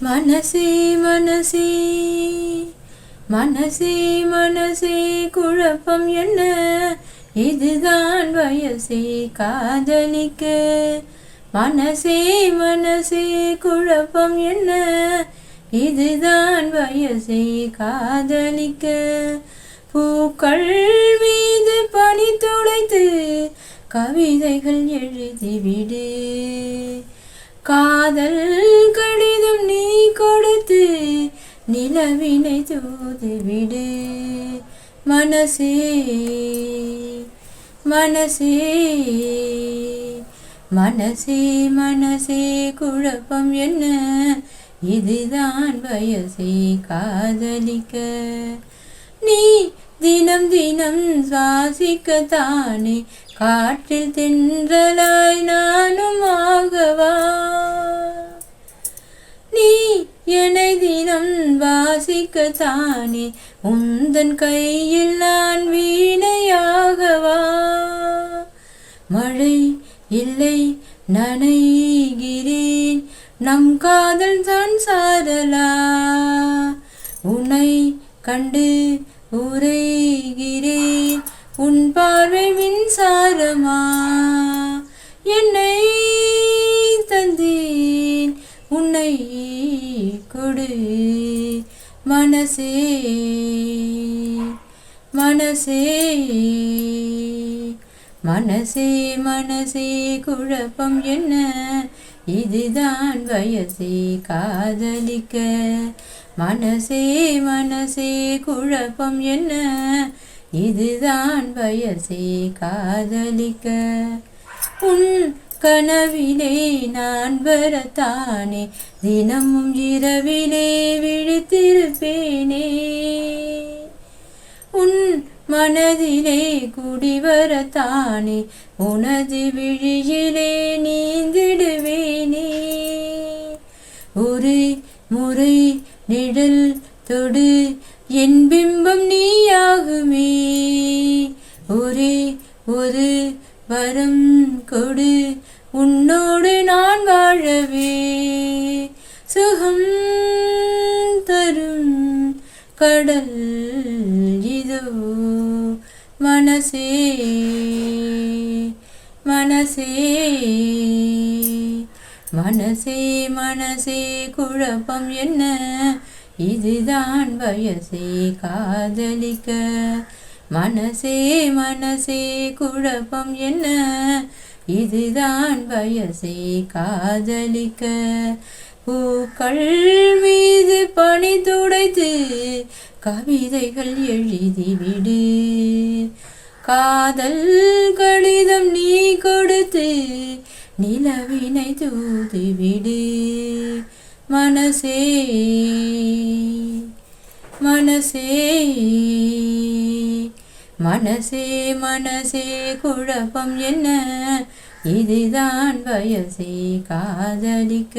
மனசே மனசே மனசே மனசே குழப்பம் என்ன, இதுதான் வயசே காதலிக்க. மனசே மனசே குழப்பம் என்ன, இதுதான் வயசே காதலிக்க. பூக்கள் மீது பனி துடைத்து கவிதைகள் எழுதிவிடு. காதல் கடிதம் நீ கொடுத்து நிலவினை தூதுவிடு. மனசே மனசே மனசே மனசே குழப்பம் என்ன, இதுதான் வயசே காதலிக்க. நீ தினம் தினம் சுவாசிக்கத்தானே காற்றில் தென்றலாய் நானும் ஆகவா. நீ என்னை தினம் வாசிக்கத்தானே உந்தன் கையில் நான் வீணையாகவா. மழை இல்லை நனைகிறேன், நம் காதல் தான் சாரலா. உன்னை கண்டு உரைகிறேன், உன் பார்வை மின்சாரமா. என்னை தந்தேன் உன்னை கொடு. மனசே மனசே மனசே மனசே குழப்பம் என்ன, இதுதான் வயசே காதலிக்க. மனசே மனசே குழப்பம் என்ன, இதுதான் வயசே காதலிக்க. உன் கனவிலே நான் வரத்தானே தினமும் இரவிலே விழித்திருப்பேனே. உன் மனதிலே குடிவரத்தானே உனது விழியிலே நீந்திடுவேனே. ஒரு முறை நிழல் தொடு என் பிம்பம் நீயாகுமே. ஒரே ஒரு வரம் கொடு, உன்னோடு நான் வாழவே. சுகம் தரும் கடல் இதோ. மனசே மனசே மனசே மனசே குழப்பம் என்ன, இதுதான் வயசே காதலிக்க. மனசே மனசே குழப்பம் என்ன, இதுதான் வயசே காதலிக்க. பூக்கள் மீது பனி துடைத்து கவிதைகள் எழுதிவிடு. காதல் கடிதம் நீ கொடுத்து நிலவினை தூதுவிடு. மனசே மனசே மனசே மனசே குழப்பம் என்ன, இதுதான் வயசே காதலிக்க.